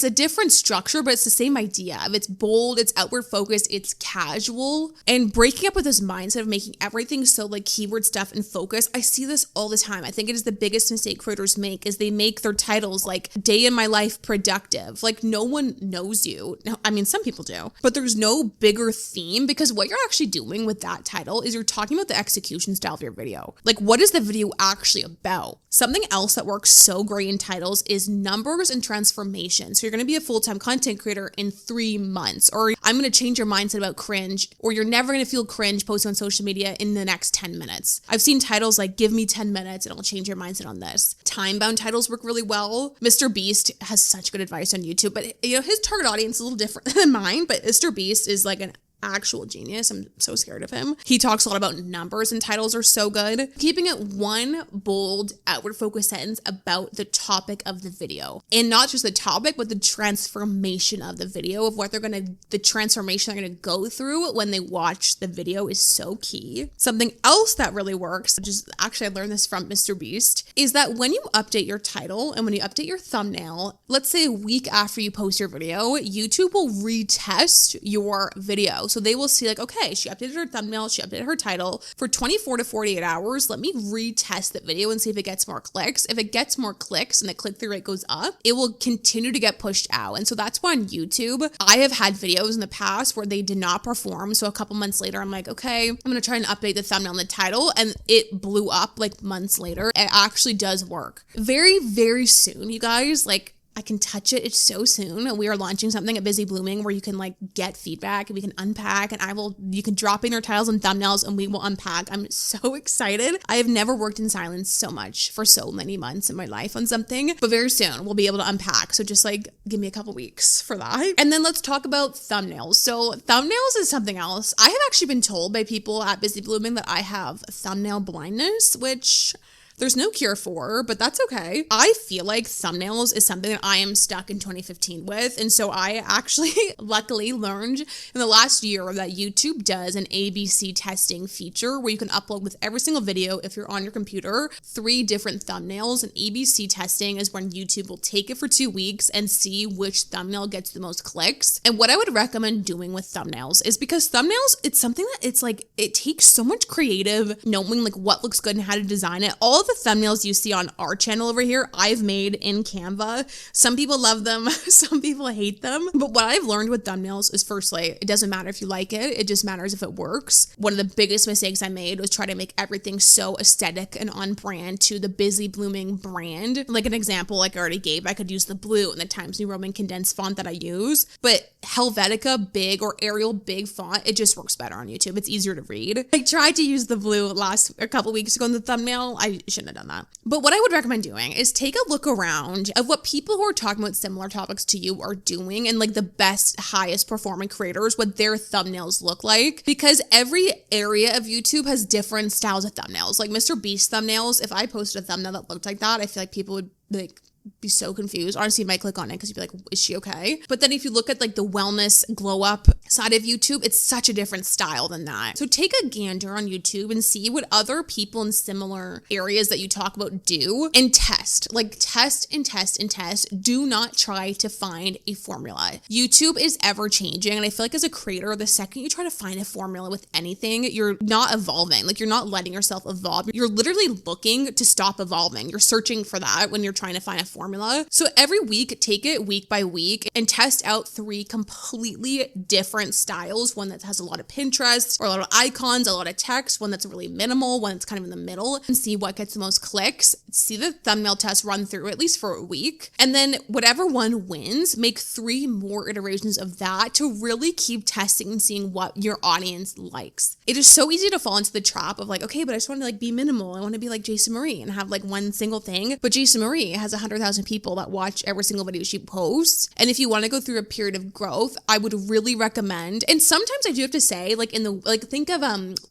a different structure, but it's the same idea of it's bold, it's outward focused, it's casual, and breaking up with this mindset of making everything so like keyword stuff and focus. I see this all the time. I think it is the biggest mistake creators make is they make their titles like day in my life productive. Like no one knows you. No, I mean, some people do, but there's no bigger theme, because what you're actually doing with that title is you're talking about the execution style of your video. Like what is the video actually about? Something else that works so great in titles is numbers and transformation. So you're going to be a full-time content creator in 3 months, or I'm going to change your mindset about cringe, or you're never going to feel cringe posting on social media in the next 10 minutes. I've seen titles like give me 10 minutes and it'll change your mindset on this. Time-bound titles work really well. Mr. Beast has such good advice on YouTube, but you know, his target audience is a little different than mine, but Mr. Beast is like an actual genius. I'm so scared of him. He talks a lot about numbers, and titles are so good. Keeping it one bold, outward focused sentence about the topic of the video, and not just the topic, but the transformation of the video, of what the transformation they're gonna go through when they watch the video is so key. Something else that really works, which is actually I learned this from Mr. Beast, is that when you update your title and when you update your thumbnail, let's say a week after you post your video, YouTube will retest your video. So they will see like, okay, she updated her thumbnail, she updated her title for 24 to 48 hours. Let me retest the video and see if it gets more clicks. If it gets more clicks and the click-through rate goes up, it will continue to get pushed out. And so that's why on YouTube, I have had videos in the past where they did not perform. So a couple months later, I'm like, okay, I'm going to try and update the thumbnail and the title. And it blew up like months later. It actually does work. Very, very soon, you guys, like, I can touch it. It's so soon. We are launching something at Busy Blooming where you can like get feedback and we can unpack, and you can drop in your titles and thumbnails and we will unpack. I'm so excited. I have never worked in silence so much for so many months in my life on something, but very soon we'll be able to unpack. So just like give me a couple weeks for that. And then let's talk about thumbnails. So thumbnails is something else. I have actually been told by people at Busy Blooming that I have thumbnail blindness, which there's no cure for, but that's okay. I feel like thumbnails is something that I am stuck in 2015 with. And so I actually luckily learned in the last year that YouTube does an ABC testing feature where you can upload with every single video, if you're on your computer, 3 different thumbnails. And ABC testing is when YouTube will take it for 2 weeks and see which thumbnail gets the most clicks. And what I would recommend doing with thumbnails is because thumbnails, it's something that it's like, it takes so much creative knowing like what looks good and how to design it. All of the thumbnails you see on our channel over here, I've made in Canva. Some people love them, some people hate them. But what I've learned with thumbnails is firstly, it doesn't matter if you like it just matters if it works. One of the biggest mistakes I made was try to make everything so aesthetic and on brand to the busy blooming brand. Like an example, like I already gave, I could use the blue and the Times New Roman condensed font that I use, but Helvetica big or Arial big font, it just works better on YouTube. It's easier to read. I tried to use the blue a couple weeks ago in the thumbnail. I shouldn't have done that. But what I would recommend doing is take a look around of what people who are talking about similar topics to you are doing and like the best, highest performing creators, what their thumbnails look like, because every area of YouTube has different styles of thumbnails. Like Mr. Beast thumbnails, if I posted a thumbnail that looked like that, I feel like people would like be so confused. Honestly, you might click on it because you'd be like, is she okay? But then if you look at like the wellness glow up side of YouTube, it's such a different style than that. So take a gander on YouTube and see what other people in similar areas that you talk about do and test. Like test and test and test. Do not try to find a formula. YouTube is ever changing. And I feel like as a creator, the second you try to find a formula with anything, you're not evolving. Like you're not letting yourself evolve. You're literally looking to stop evolving. You're searching for that when you're trying to find a formula. So every week, take it week by week and test out 3 completely different styles. One that has a lot of Pinterest or a lot of icons, a lot of text, one that's really minimal, one that's kind of in the middle, and see what gets the most clicks. See the thumbnail test run through at least for a week. And then whatever one wins, make 3 more iterations of that to really keep testing and seeing what your audience likes. It is so easy to fall into the trap of like, okay, but I just want to like be minimal. I want to be like Jason Marie and have like one single thing. But Jason Marie has 100,000 people that watch every single video she posts. And if you want to go through a period of growth, I would really recommend, and sometimes I do have to say, like in the, like think of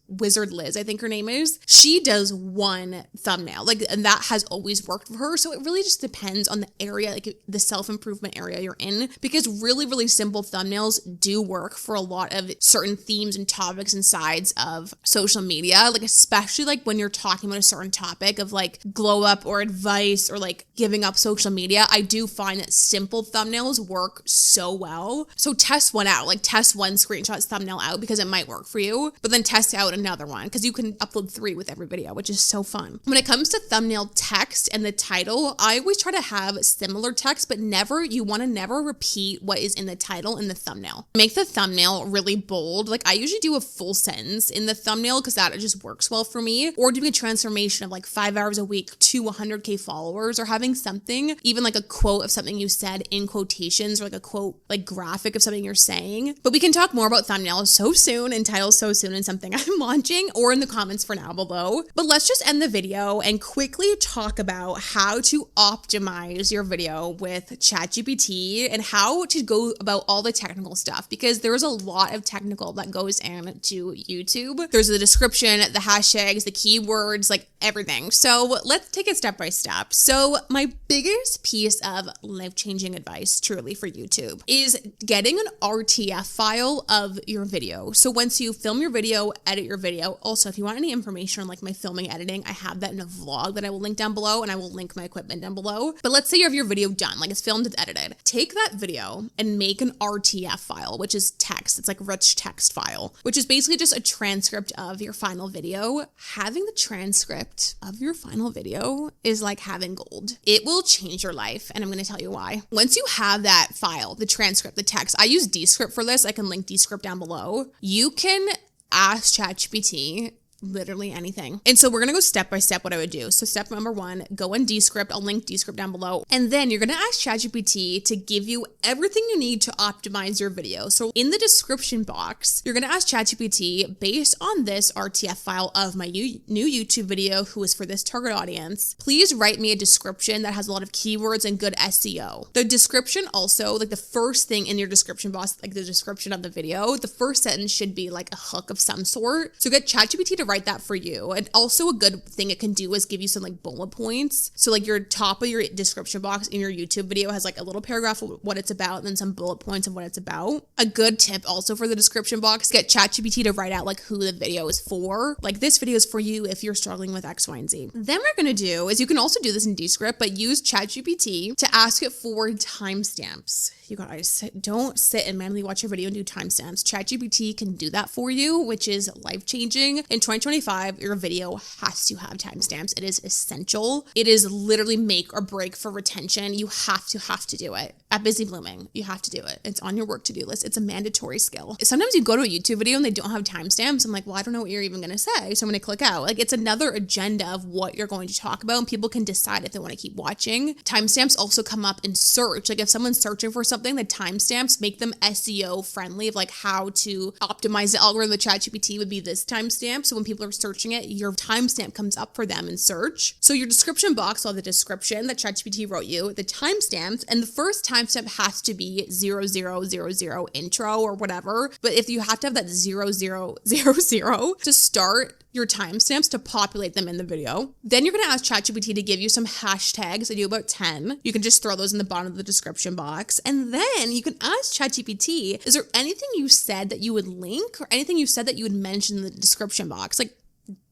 Wizard Liz, I think her name is, she does one thumbnail, like, and that has always worked for her. So it really just depends on the area, like the self-improvement area you're in, because really, really simple thumbnails do work for a lot of certain themes and topics and sides of social media, like especially like when you're talking about a certain topic of like glow up or advice or like giving up social media. I do find that simple thumbnails work so well. So test one out, like test one screenshot thumbnail out because it might work for you, but then test out another one because you can upload 3 with every video, which is so fun. When it comes to thumbnail text and the title, I always try to have similar text, but you want to never repeat what is in the title and the thumbnail. Make the thumbnail really bold. Like I usually do a full sentence in the thumbnail because that just works well for me, or doing a transformation of like 5 hours a week to 100K followers, or having something, even like a quote of something you said in quotations, or like a quote, like graphic of something you're saying. But we can talk more about thumbnails so soon and titles so soon in something I'm launching, or in the comments for now below. But let's just end the video and quickly talk about how to optimize your video with ChatGPT and how to go about all the technical stuff, because there's a lot of technical that goes into YouTube. There's the description, the hashtags, the keywords, like everything. So let's take it step by step. So my biggest piece of life-changing advice truly for YouTube is getting an RTF file of your video. So once you film your video, edit your video. Also, if you want any information on like my filming, editing, I have that in a vlog that I will link down below, and I will link my equipment down below. But let's say you have your video done, like it's filmed, it's edited. Take that video and make an RTF file, which is text. It's like rich text file, which is basically just a transcript of your final video. Having the transcript of your final video is like having gold. It will change your life, and I'm going to tell you why. Once you have that file, the transcript, the text, I use Descript for this. I can link Descript down below. You can ask ChatGPT literally anything. And so we're going to go step by step what I would do. So step number 1, go in Descript. I'll link Descript down below. And then you're going to ask ChatGPT to give you everything you need to optimize your video. So in the description box, you're going to ask ChatGPT, based on this RTF file of my new YouTube video, who is for this target audience, please write me a description that has a lot of keywords and good SEO. The description also, like the first thing in your description box, like the description of the video, the first sentence should be like a hook of some sort. So get ChatGPT to write that for you. And also a good thing it can do is give you some like bullet points. So like your top of your description box in your YouTube video has like a little paragraph of what it's about and then some bullet points of what it's about. A good tip also for the description box, get ChatGPT to write out like who the video is for. Like this video is for you if you're struggling with X, Y, and Z. Then what we're going to do is you can also do this in Descript, but use ChatGPT to ask it for timestamps. You guys, don't sit and manually watch your video and do timestamps. ChatGPT can do that for you, which is life-changing. In 2025, your video has to have timestamps. It is essential. It is literally make or break for retention. You have to do it. At Busy Blooming, you have to do it. It's on your work to-do list. It's a mandatory skill. Sometimes you go to a YouTube video and they don't have timestamps. I'm like, well, I don't know what you're even going to say, so I'm going to click out. Like, it's another agenda of what you're going to talk about, and people can decide if they want to keep watching. Timestamps also come up in search. Like if someone's searching for something, the timestamps make them SEO friendly of like how to optimize the algorithm. The ChatGPT would be this timestamp. So when people are searching it, your timestamp comes up for them in search. So your description box, or the description that ChatGPT wrote you, the timestamps, and the first timestamp has to be 0000 intro or whatever. But if you have to have that 0000 to start your timestamps to populate them in the video. Then you're going to ask ChatGPT to give you some hashtags. I do about 10. You can just throw those in the bottom of the description box. And then you can ask ChatGPT, is there anything you said that you would link or anything you said that you would mention in the description box? Like,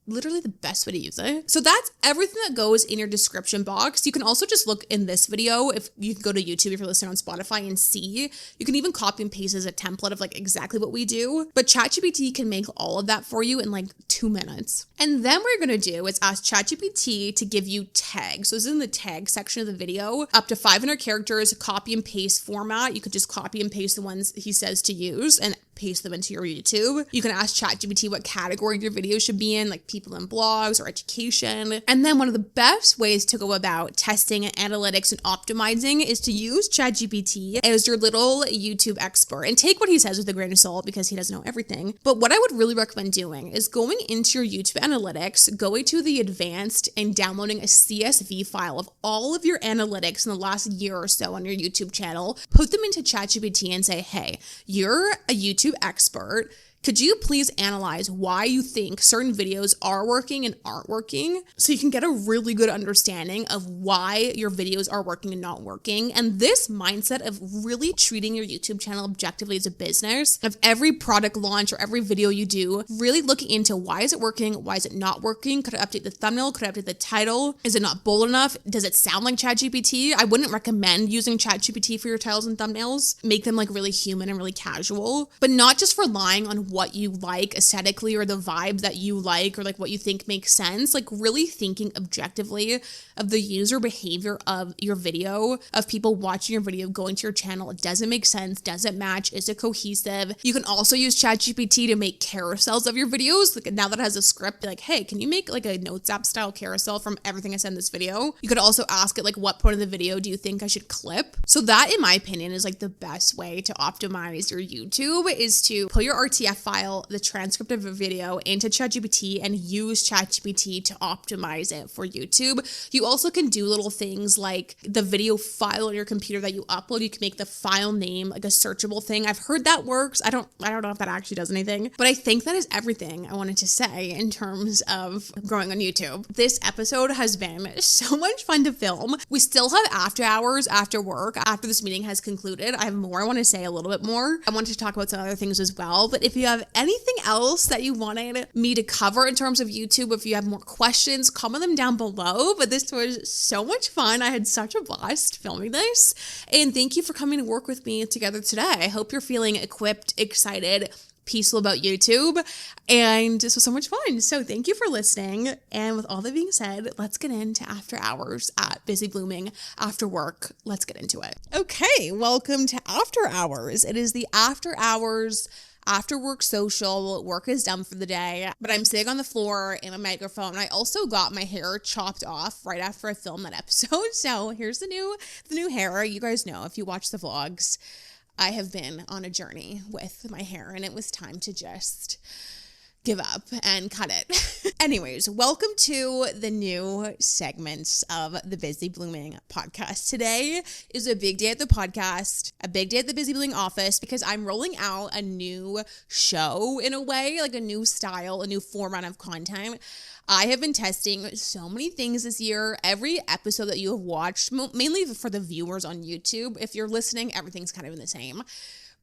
literally the best way to use it. So that's everything that goes in your description box. You can also just look in this video. If you can go to YouTube, if you're listening on Spotify, and see, you can even copy and paste as a template of like exactly what we do. But ChatGPT can make all of that for you in like 2 minutes. And then what you're going to do is ask ChatGPT to give you tags. So this is in the tag section of the video, up to 500 characters, copy and paste format. You could just copy and paste the ones he says to use and paste them into your YouTube. You can ask ChatGPT what category your video should be in, like people in blogs or education. And then one of the best ways to go about testing analytics and optimizing is to use ChatGPT as your little YouTube expert, and take what he says with a grain of salt because he doesn't know everything. But what I would really recommend doing is going into your YouTube analytics, going to the advanced and downloading a CSV file of all of your analytics in the last year or so on your YouTube channel, put them into ChatGPT and say, hey, you're a YouTube expert. Could you please analyze why you think certain videos are working and aren't working, so you can get a really good understanding of why your videos are working and not working? And this mindset of really treating your YouTube channel objectively as a business, of every product launch or every video you do, really looking into why is it working, why is it not working? Could I update the thumbnail? Could I update the title? Is it not bold enough? Does it sound like ChatGPT? I wouldn't recommend using ChatGPT for your titles and thumbnails. Make them like really human and really casual, but not just relying on what you like aesthetically or the vibe that you like or like what you think makes sense. Like really thinking objectively of the user behavior of your video, of people watching your video, going to your channel. It doesn't make sense, doesn't match, is it cohesive? You can also use ChatGPT to make carousels of your videos. Like now that it has a script, like, hey, can you make like a Notes app style carousel from everything I said in this video? You could also ask it like, what part of the video do you think I should clip? So that, in my opinion, is like the best way to optimize your YouTube, is to put your RTF file, the transcript of a video, into ChatGPT and use ChatGPT to optimize it for YouTube. You also can do little things like the video file on your computer that you upload. You can make the file name like a searchable thing. I've heard that works. I don't know if that actually does anything, but I think that is everything I wanted to say in terms of growing on YouTube. This episode has been so much fun to film. We still have after hours after work, after this meeting has concluded. I have more I want to say, a little bit more. I wanted to talk about some other things as well, but if you have anything else that you wanted me to cover in terms of YouTube, if you have more questions, comment them down below. But this was so much fun. I had such a blast filming this, and thank you for coming to work with me together today. I hope you're feeling equipped, excited, peaceful about YouTube, and this was so much fun. So thank you for listening, and with all that being said, let's get into after hours at Busy Blooming after work. Let's get into it. Okay, welcome to After Hours. It is the After Hours after work social. Work is done for the day, but I'm sitting on the floor in a microphone. I also got my hair chopped off right after I filmed that episode. So here's the new hair. You guys know, if you watch the vlogs, I have been on a journey with my hair, and it was time to just give up and cut it. Anyways, welcome to the new segments of the Busy Blooming podcast. Today is a big day at the podcast, a big day at the Busy Blooming office, because I'm rolling out a new show in a way, like a new style, a new format of content. I have been testing so many things this year. Every episode that you have watched, mainly for the viewers on YouTube, if you're listening, everything's kind of in the same.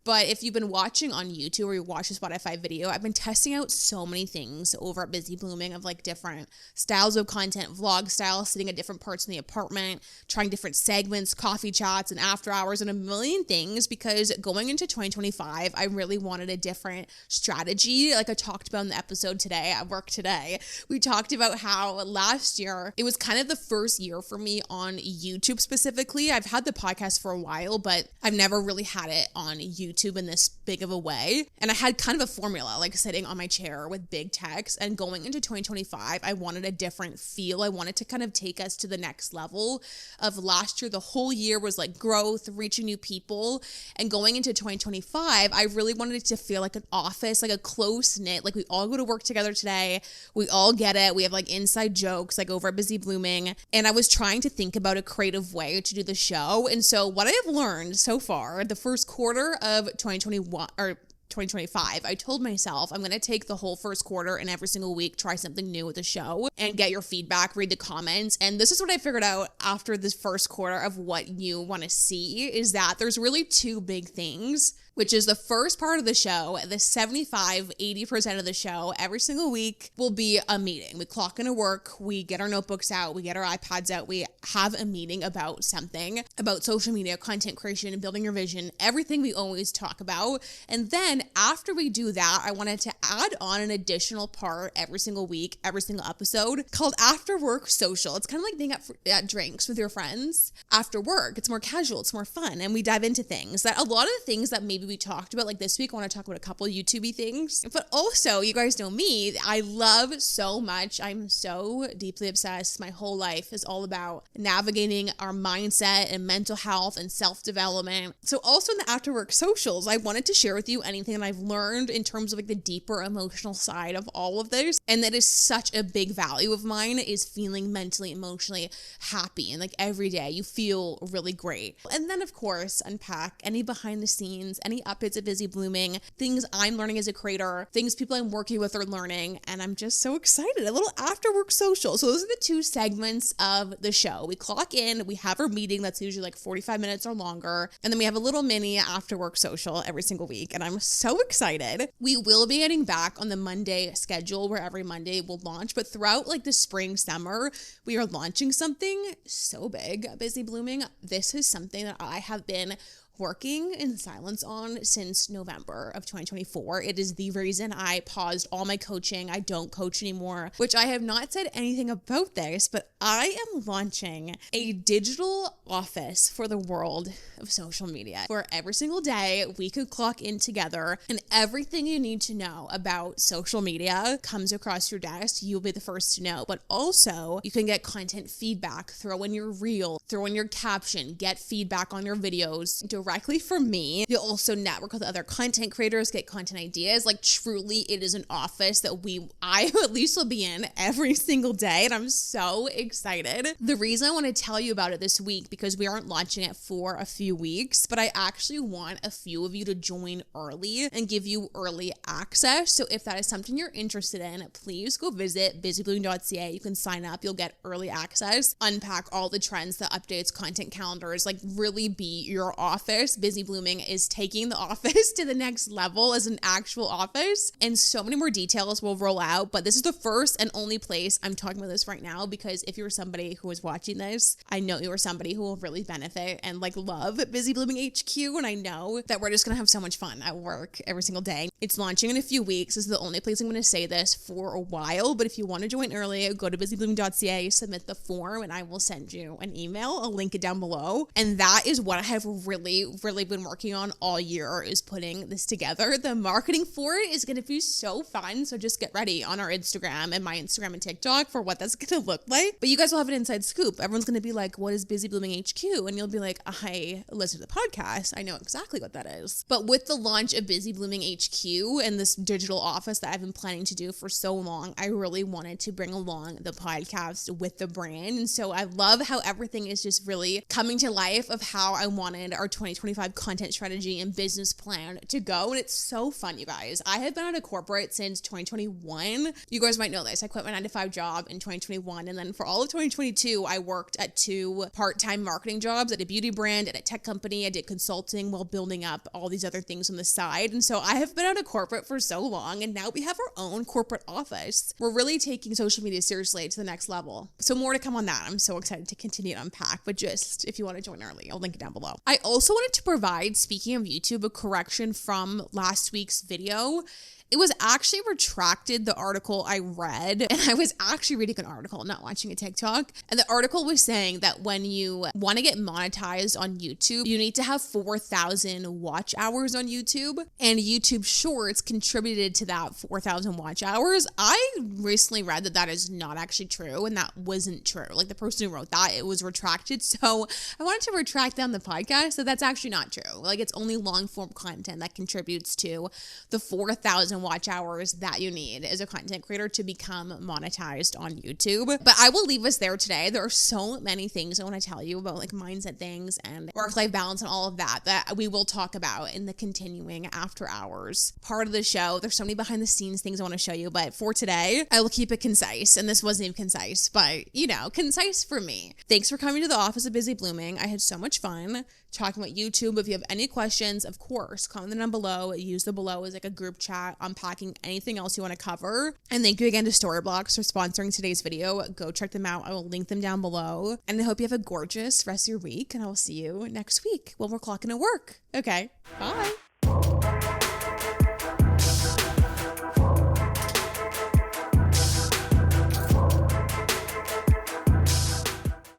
But if you've been watching on YouTube or you watch a Spotify video, I've been testing out so many things over at Busy Blooming of like different styles of content, vlog style, sitting at different parts in the apartment, trying different segments, coffee chats and after hours and a million things, because going into 2025, I really wanted a different strategy. Like I talked about in the episode today at work today, we talked about how last year, it was kind of the first year for me on YouTube specifically. I've had the podcast for a while, but I've never really had it on YouTube in this big of a way. And I had kind of a formula, like sitting on my chair with big text, and going into 2025, I wanted a different feel. I wanted to kind of take us to the next level of last year. The whole year was like growth, reaching new people. And going into 2025, I really wanted it to feel like an office, like a close knit, like we all go to work together today. We all get it. We have like inside jokes, like over at Busy Blooming. And I was trying to think about a creative way to do the show. And so what I have learned so far, the first quarter of 2021 or 2025, I told myself I'm going to take the whole first quarter and every single week try something new with the show and get your feedback, read the comments. And this is what I figured out after this first quarter of what you want to see, is that there's really two big things, which is the first part of the show, the 75-80% of the show every single week will be a meeting. We clock into work, we get our notebooks out, we get our iPads out, we have a meeting about something, about social media, content creation, and building your vision, everything we always talk about. And then after we do that, I wanted to add on an additional part every single week, every single episode, called After Work Social. It's kind of like being at drinks with your friends after work. It's more casual, it's more fun, and we dive into things that a lot of the things that maybe we talked about, like this week, I want to talk about a couple YouTube-y things. But also, you guys know me, I love so much. I'm so deeply obsessed. My whole life is all about navigating our mindset and mental health and self-development. So also in the After Work Socials, I wanted to share with you anything that I've learned in terms of like the deeper emotional side of all of this. And that is such a big value of mine, is feeling mentally, emotionally happy. And like every day you feel really great. And then of course, unpack any behind the scenes, any updates at Busy Blooming, things I'm learning as a creator, things people I'm working with are learning. And I'm just so excited. A little After Work Social. So those are the two segments of the show. We clock in, we have our meeting that's usually like 45 minutes or longer. And then we have a little mini After Work Social every single week. And I'm so excited. We will be getting back on the Monday schedule where every Monday will launch. But throughout like the spring, summer, we are launching something so big at Busy Blooming. This is something that I have been working in silence on since November of 2024. It is the reason I paused all my coaching. I don't coach anymore, which I have not said anything about this, but I am launching a digital office for the world of social media, where every single day we could clock in together and everything you need to know about social media comes across your desk. You'll be the first to know, but also you can get content feedback, throw in your reel, throw in your caption, get feedback on your videos directly from me. You'll also network with other content creators, get content ideas. Like truly, it is an office that I at least will be in every single day. And I'm so excited. The reason I want to tell you about it this week, because we aren't launching it for a few weeks, but I actually want a few of you to join early and give you early access. So if that is something you're interested in, please go visit busyblooming.ca. You can sign up. You'll get early access, unpack all the trends, the updates, content calendars, like really be your office. Busy Blooming is taking the office to the next level as an actual office, and so many more details will roll out. But this is the first and only place I'm talking about this right now, because if you're somebody who is watching this, I know you are somebody who will really benefit and like love Busy Blooming HQ. And I know that we're just going to have so much fun at work every single day. It's launching in a few weeks. This is the only place I'm going to say this for a while, but if you want to join early, go to busyblooming.ca, submit the form, and I will send you an email. I'll link it down below. And that is what I have really really been working on all year is putting this together. The marketing for it is going to be so fun. So just get ready on our Instagram and my Instagram and TikTok for what that's going to look like. But you guys will have an inside scoop. Everyone's going to be like, what is Busy Blooming HQ? And you'll be like, I listen to the podcast. I know exactly what that is. But with the launch of Busy Blooming HQ and this digital office that I've been planning to do for so long, I really wanted to bring along the podcast with the brand. And so I love how everything is just really coming to life of how I wanted our 2025 content strategy and business plan to go. And it's so fun, you guys. I have been out of corporate since 2021. You guys might know this. I quit my 9-to-5 job in 2021. And then for all of 2022, I worked at 2 part-time marketing jobs at a beauty brand and a tech company. I did consulting while building up all these other things on the side. And so I have been out of corporate for so long. And now we have our own corporate office. We're really taking social media seriously to the next level. So more to come on that. I'm so excited to continue to unpack. But just if you want to join early, I'll link it down below. I also wanted to provide, speaking of YouTube, a correction from last week's video. It was actually retracted, the article I read, and I was actually reading an article, not watching a TikTok. And the article was saying that when you want to get monetized on YouTube, you need to have 4,000 watch hours on YouTube, and YouTube Shorts contributed to that 4,000 watch hours. I recently read that that is not actually true, and that wasn't true. Like the person who wrote that, it was retracted. So I wanted to retract down the podcast, so that's actually not true. Like it's only long form content that contributes to the 4,000 watch hours that you need as a content creator to become monetized on YouTube. But I will leave us there today. There are so many things I want to tell you about, like mindset things and work-life balance and all of that we will talk about in the continuing after hours part of the show. There's so many behind the scenes things I want to show you, but for today, I will keep it concise. And this wasn't even concise, but concise for me. Thanks for coming to the office of Busy Blooming. I had so much fun talking about YouTube. If you have any questions, of course, comment them down below. Use the below as like a group chat, unpacking anything else you want to cover. And thank you again to Storyblocks for sponsoring today's video. Go check them out. I will link them down below. And I hope you have a gorgeous rest of your week, and I will see you next week when we're clocking to work. Okay, bye.